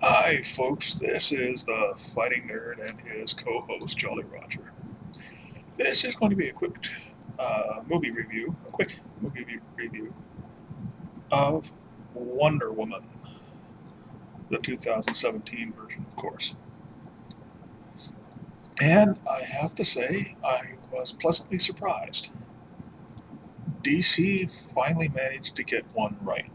Hi, folks. This is the Fighting Nerd and his co-host Jolly Roger. This is going to be a quick movie review of Wonder Woman, the 2017 version, of course. And I have to say, I was pleasantly surprised. DC finally managed to get one right.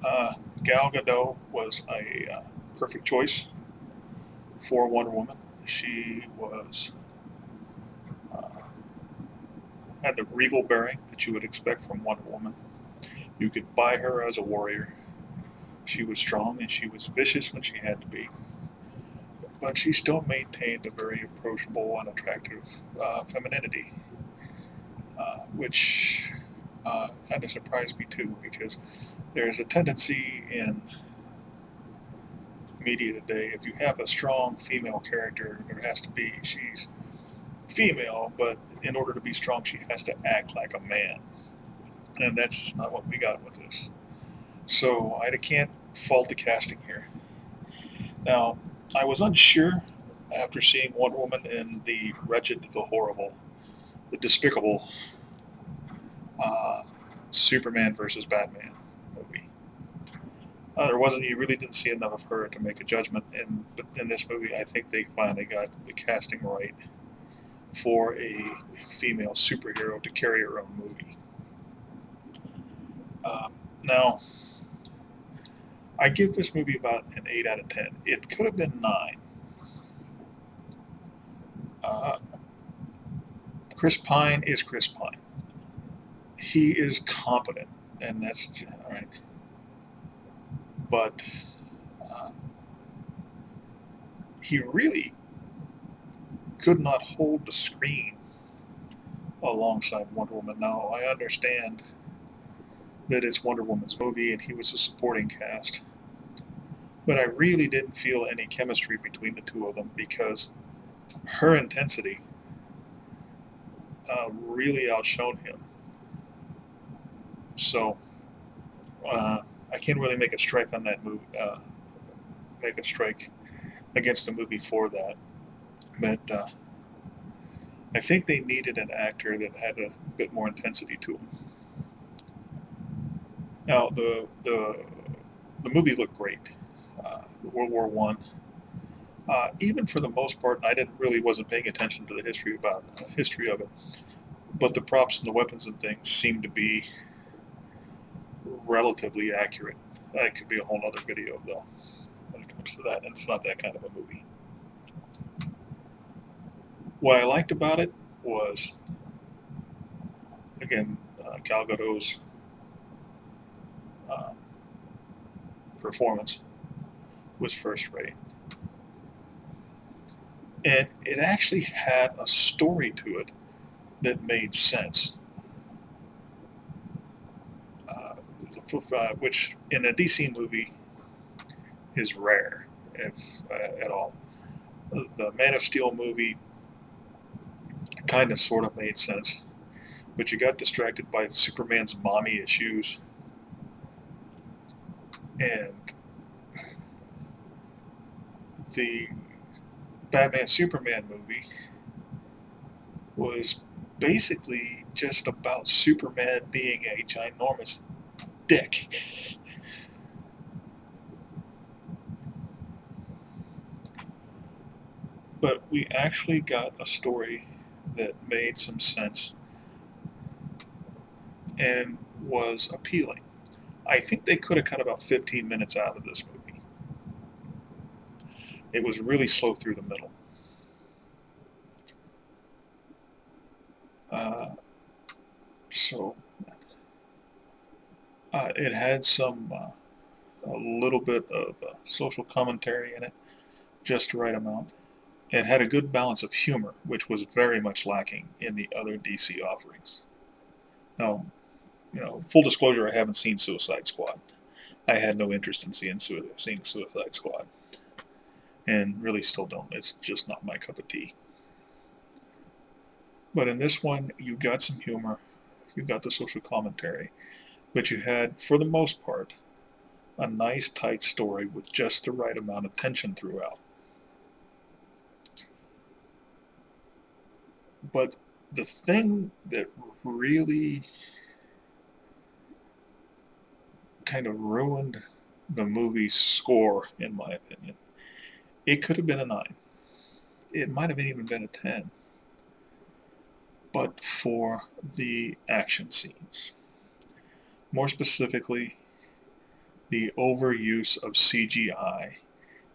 Uh, Gal Gadot was a perfect choice for Wonder Woman. She was uh, had the regal bearing that you would expect from Wonder Woman. You could buy her as a warrior. She was strong and she was vicious when she had to be, but she still maintained a very approachable and attractive femininity, which kind of surprised me too, because there's a tendency in media today, if you have a strong female character, there has to be, she's female, but in order to be strong, she has to act like a man. And that's not what we got with this. So I can't fault the casting here. Now, I was unsure after seeing Wonder Woman in the wretched, the horrible, the despicable uh, Superman versus Batman movie. There wasn't, you really didn't see enough of her to make a judgment. In this movie, I think they finally got the casting right for a female superhero to carry her own movie. Now, I give this movie about an 8 out of 10. It could have been 9. Uh, Chris Pine is Chris Pine. He is competent, and that's all right. But uh, he really could not hold the screen alongside Wonder Woman. Now, I understand that it's Wonder Woman's movie and he was a supporting cast, but I really didn't feel any chemistry between the two of them because her intensity really outshone him. So I can't really make a strike on that movie, make a strike against the movie for that. But I think they needed an actor that had a bit more intensity to him. Now the movie looked great. World War One. Even for the most part, I didn't really wasn't paying attention to the history of it, but the props and the weapons and things seemed to be relatively accurate. That could be a whole other video though when it comes to that, and it's not that kind of a movie. What I liked about it was again Gal Gadot's uh, performance was first rate. And it actually had a story to it that made sense, uh, which in a DC movie is rare, if at all. The Man of Steel movie kind of sort of made sense, but you got distracted by Superman's mommy issues, and the Batman Superman movie was basically just about Superman being a ginormous dick. But we actually got a story that made some sense and was appealing. I think they could have cut about 15 minutes out of this movie. It was really slow through the middle. Uh, so it had a little bit of social commentary in it, just the right amount. It had a good balance of humor, which was very much lacking in the other DC offerings. Now, full disclosure, I haven't seen Suicide Squad. I had no interest in seeing Suicide Squad, and really still don't. It's just not my cup of tea. But in this one, you got some humor, you got the social commentary, but you had, for the most part, a nice tight story with just the right amount of tension throughout. But the thing that really kind of ruined the movie's score, in my opinion, it could have been a 9. It might have even been a 10. But for the action scenes. More specifically, the overuse of CGI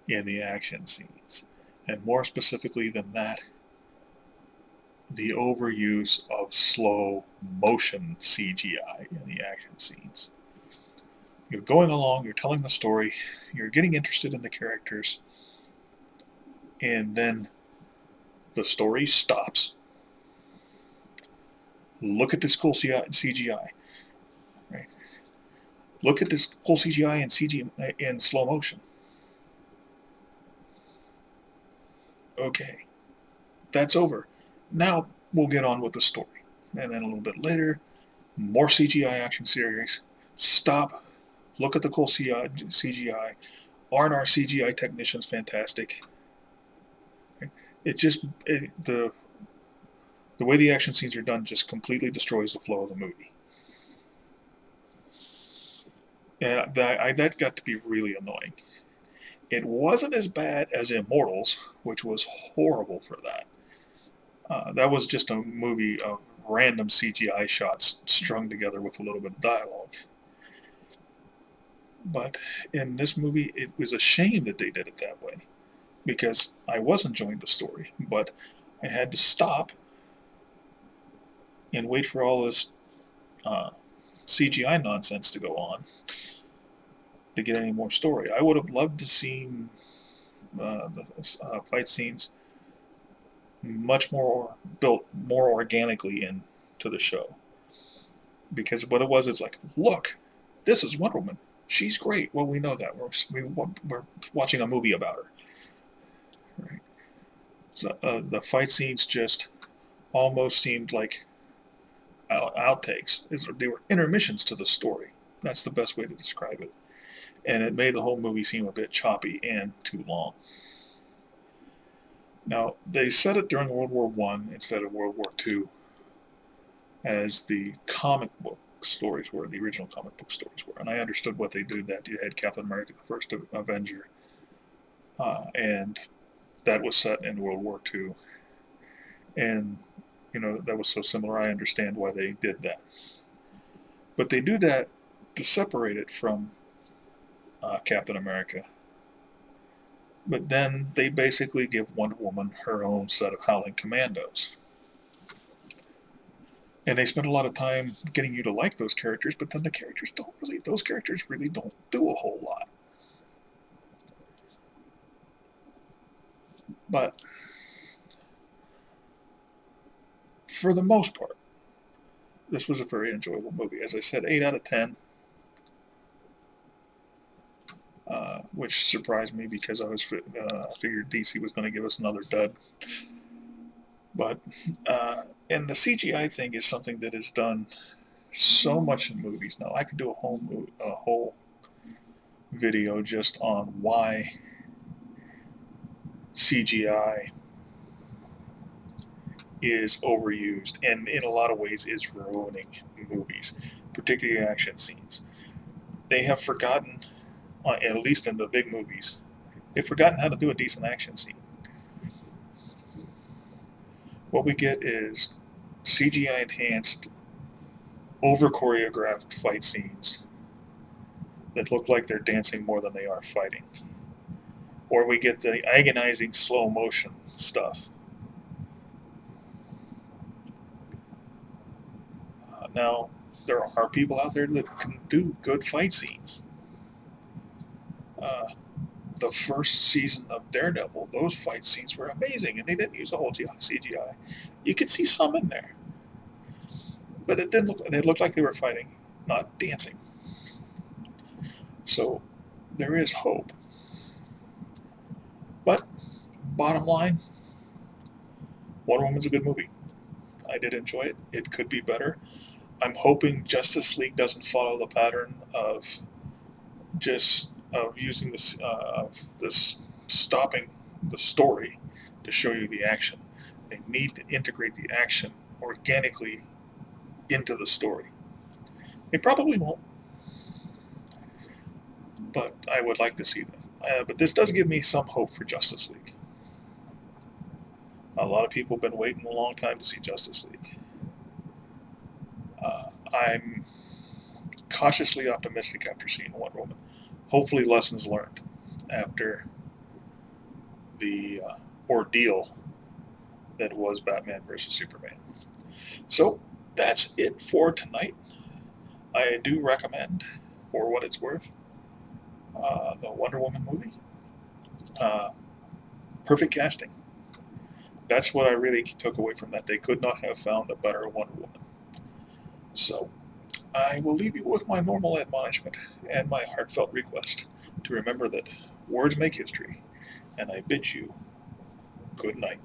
in the action scenes. And more specifically than that, the overuse of slow motion CGI in the action scenes. You're going along, you're telling the story, you're getting interested in the characters, and then the story stops. Look at this cool CGI. Right? Look at this cool CGI and CGI in slow motion. Okay, that's over. Now we'll get on with the story. And then a little bit later, more CGI action series. Stop. Look at the cool CGI. Aren't our CGI technicians fantastic? The way the action scenes are done just completely destroys the flow of the movie. And that got to be really annoying. It wasn't as bad as Immortals, which was horrible for that. That was just a movie of random CGI shots strung together with a little bit of dialogue. But in this movie, it was a shame that they did it that way, because I was enjoying the story, but I had to stop and wait for all this CGI nonsense to go on to get any more story. I would have loved to see the fight scenes much more built more organically into the show, because what it was, it's like, look, this is Wonder Woman. She's great. Well, we know that. We're watching a movie about her. Right? So the fight scenes just almost seemed like outtakes. They were intermissions to the story. That's the best way to describe it. And it made the whole movie seem a bit choppy and too long. Now, they set it during World War I instead of World War II, as the comic book stories were, the original comic book stories were. And I understood what they did. That you had Captain America, the first Avenger, and that was set in World War II. And, that was so similar. I understand why they did that. But they do that to separate it from Captain America. But then they basically give Wonder Woman her own set of Howling Commandos. And they spend a lot of time getting you to like those characters, but then those characters really don't do a whole lot. But for the most part, this was a very enjoyable movie. As I said, 8 out of 10. Which surprised me, because I figured DC was going to give us another dud. But and the CGI thing is something that is done so much in movies now. I could do a whole video just on why CGI is overused and in a lot of ways is ruining movies, particularly action scenes. They have forgotten, at least in the big movies, they've forgotten how to do a decent action scene. What we get is CGI enhanced, over choreographed fight scenes that look like they're dancing more than they are fighting. Or we get the agonizing slow motion stuff. Now, there are people out there that can do good fight scenes. The first season of Daredevil, those fight scenes were amazing, and they didn't use a whole CGI. You could see some in there, but it didn't look. They looked like they were fighting, not dancing. So there is hope. But bottom line, Wonder Woman's a good movie. I did enjoy it. It could be better. I'm hoping Justice League doesn't follow the pattern of just of using this stopping the story to show you the action. They need to integrate the action organically into the story. They probably won't, but I would like to see that. But this does give me some hope for Justice League. A lot of people have been waiting a long time to see Justice League. I'm cautiously optimistic after seeing Wonder Woman. Hopefully, lessons learned after the ordeal that was Batman versus Superman. So that's it for tonight. I do recommend, for what it's worth, the Wonder Woman movie. Perfect casting. That's what I really took away from that. They could not have found a better Wonder Woman. So I will leave you with my normal admonishment and my heartfelt request to remember that words make history, and I bid you good night.